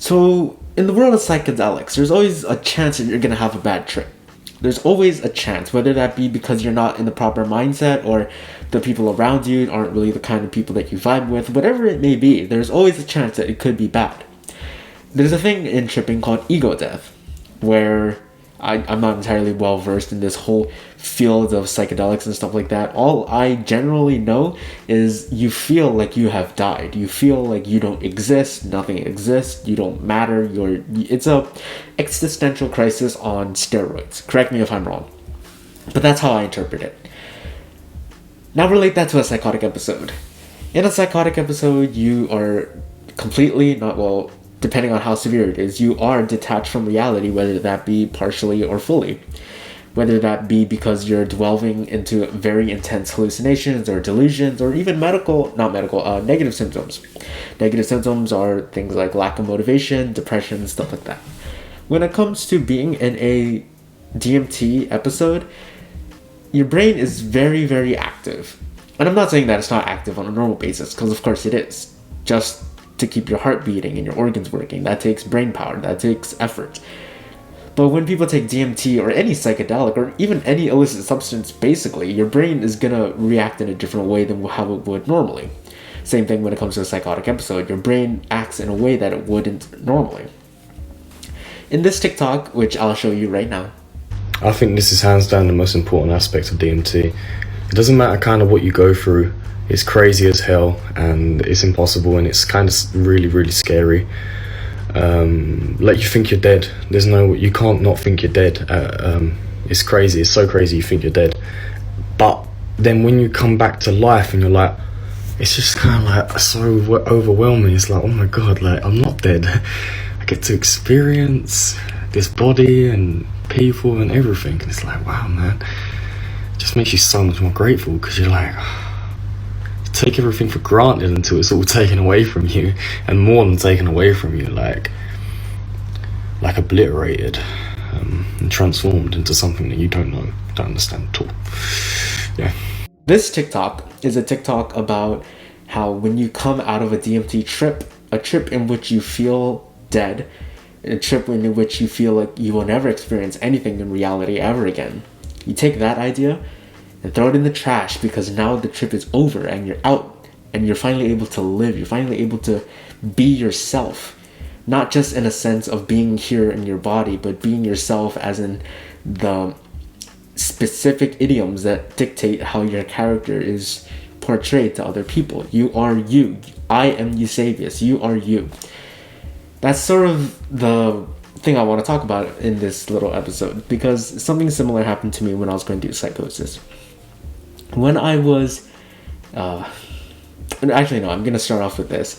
So, in the world of psychedelics, there's always a chance that you're going to have a bad trip. There's always a chance, whether that be because you're not in the proper mindset or the people around you aren't really the kind of people that you vibe with, whatever it may be, there's always a chance that it could be bad. There's a thing in tripping called ego death, where I'm not entirely well versed in this whole field of psychedelics and stuff like that. All I generally know is you feel like you have died. You feel like you don't exist, nothing exists, you don't matter. It's a existential crisis on steroids. Correct me if I'm wrong, but that's how I interpret it. Now relate that to a psychotic episode. In a psychotic episode, you are completely depending on how severe it is, you are detached from reality, whether that be partially or fully. Whether that be because you're delving into very intense hallucinations or delusions or even negative symptoms. Negative symptoms are things like lack of motivation, depression, stuff like that. When it comes to being in a DMT episode, your brain is very, very active. And I'm not saying that it's not active on a normal basis, because of course it is. Just to keep your heart beating and your organs working. That takes brain power, that takes effort. But when people take DMT or any psychedelic or even any illicit substance, basically, your brain is gonna react in a different way than how it would normally. Same thing when it comes to a psychotic episode. Your brain acts in a way that it wouldn't normally. In this TikTok, which I'll show you right now, I think this is hands down the most important aspect of DMT. It doesn't matter kind of what you go through. It's crazy as hell, and it's impossible, and it's kind of really, really scary. Like, you think you're dead. You can't not think you're dead. It's crazy. It's so crazy you think you're dead. But then when you come back to life and you're like, it's just kind of like so overwhelming. It's like, oh my God, like, I'm not dead. I get to experience this body and people and everything. And it's like, wow, man. It just makes you so much more grateful, because you're like, take everything for granted until it's all taken away from you, and more than taken away from you, like obliterated, and transformed into something that you don't understand at all. Yeah. This TikTok is a TikTok about how when you come out of a DMT trip, a trip in which you feel dead, a trip in which you feel like you will never experience anything in reality ever again, you take that idea and throw it in the trash, because now the trip is over and you're out and you're finally able to live. You're finally able to be yourself, not just in a sense of being here in your body, but being yourself as in the specific idioms that dictate how your character is portrayed to other people. You are you. I am Eusebius. You are you. That's sort of the thing I want to talk about in this little episode, because something similar happened to me when I was going through psychosis. When I was, actually no, I'm going to start off with this.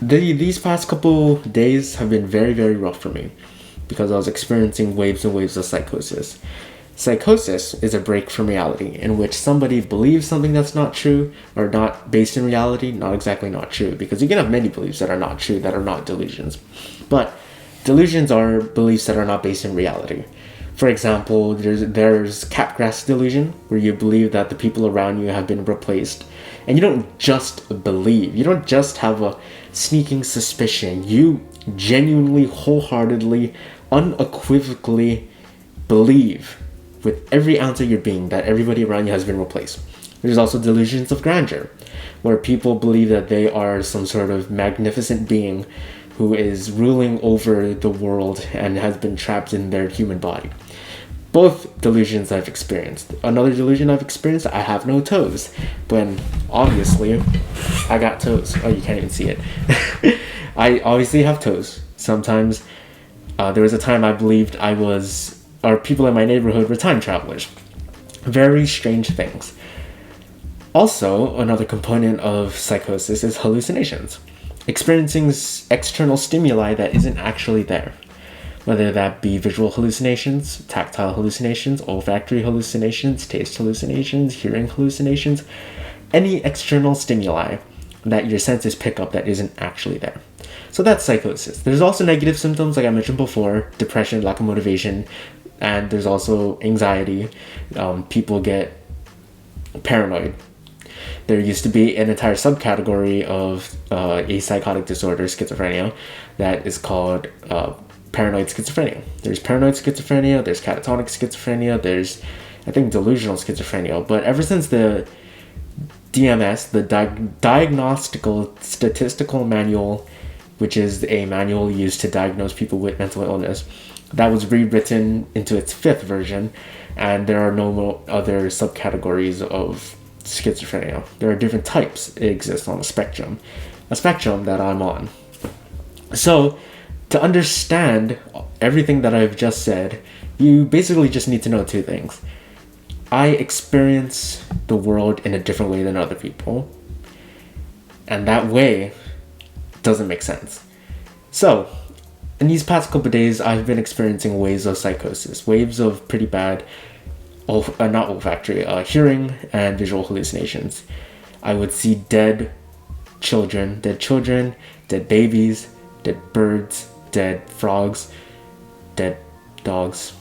These past couple days have been very, very rough for me, because I was experiencing waves and waves of psychosis. Psychosis is a break from reality, in which somebody believes something that's not true, or not based in reality, not exactly not true, because you can have many beliefs that are not true, that are not delusions. But delusions are beliefs that are not based in reality. For example, there's capgras delusion, where you believe that the people around you have been replaced. And you don't just believe. You don't just have a sneaking suspicion. You genuinely, wholeheartedly, unequivocally believe with every ounce of your being that everybody around you has been replaced. There's also delusions of grandeur, where people believe that they are some sort of magnificent being who is ruling over the world and has been trapped in their human body. Both delusions I've experienced. Another delusion I've experienced, I have no toes. When obviously I got toes. Oh, you can't even see it. I obviously have toes. Sometimes there was a time I believed people in my neighborhood were time travelers. Very strange things. Also, another component of psychosis is hallucinations. Experiencing external stimuli that isn't actually there. Whether that be visual hallucinations, tactile hallucinations, olfactory hallucinations, taste hallucinations, hearing hallucinations, any external stimuli that your senses pick up that isn't actually there. So that's psychosis. There's also negative symptoms, like I mentioned before, depression, lack of motivation, and there's also anxiety. People get paranoid. There used to be an entire subcategory of a psychotic disorder, schizophrenia, that is called paranoid schizophrenia. There's paranoid schizophrenia, there's catatonic schizophrenia, there's, I think, delusional schizophrenia. But ever since the DMS, the Diagnostical Statistical Manual, which is a manual used to diagnose people with mental illness, that was rewritten into its 5th version, and there are no other subcategories of schizophrenia. There are different types. It exists on a spectrum that I'm on. So, to understand everything that I've just said, you basically just need to know 2 things. I experience the world in a different way than other people, and that way doesn't make sense. So, in these past couple of days, I've been experiencing waves of psychosis, waves of pretty bad, not olfactory, hearing and visual hallucinations. I would see dead children, dead babies, dead birds, dead frogs, dead dogs.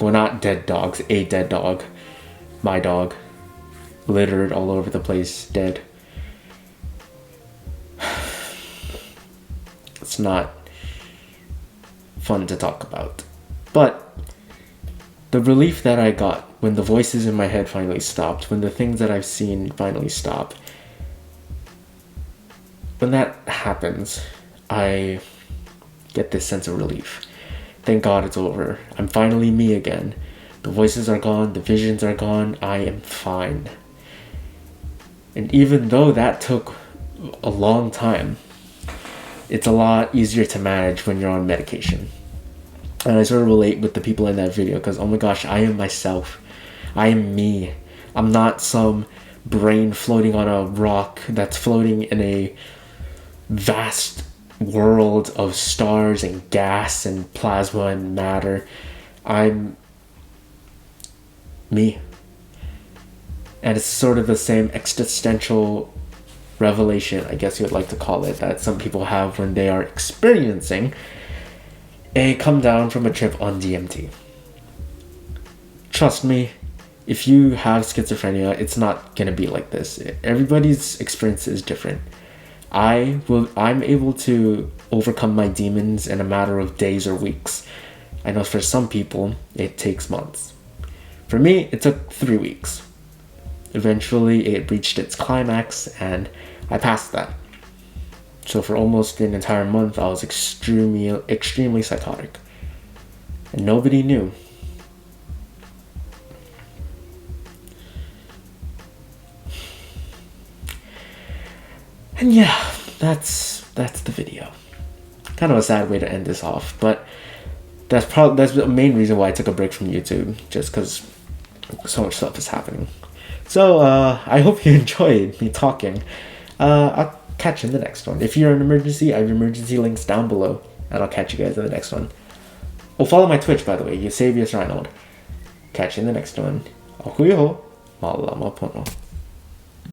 Well, not dead dogs, a dead dog. My dog, littered all over the place, dead. It's not fun to talk about. But the relief that I got when the voices in my head finally stopped, when the things that I've seen finally stop, when that happens, I get this sense of relief. Thank God it's over. I'm finally me again. The voices are gone, the visions are gone, I am fine. And even though that took a long time, it's a lot easier to manage when you're on medication. And I sort of relate with the people in that video because, oh my gosh, I am myself. I am me. I'm not some brain floating on a rock that's floating in a vast world of stars and gas and plasma and matter. I'm me. And it's sort of the same existential revelation, I guess you would like to call it, that some people have when they are experiencing a come down from a trip on DMT. Trust me, if you have schizophrenia, it's not gonna be like this. Everybody's experience is different. I'm able to overcome my demons in a matter of days or weeks. I know for some people, it takes months. For me, it took 3 weeks. Eventually, it reached its climax, and I passed that. So for almost an entire month, I was extremely psychotic. And nobody knew. And yeah, that's the video. Kind of a sad way to end this off, but that's the main reason why I took a break from YouTube, just because so much stuff is happening. So I hope you enjoyed me talking. I'll catch you in the next one. If you're in an emergency, I have emergency links down below, and I'll catch you guys in the next one. Oh, follow my Twitch, by the way, Eusebius Reinhold. Catch you in the next one. Ahui ho, malama pono.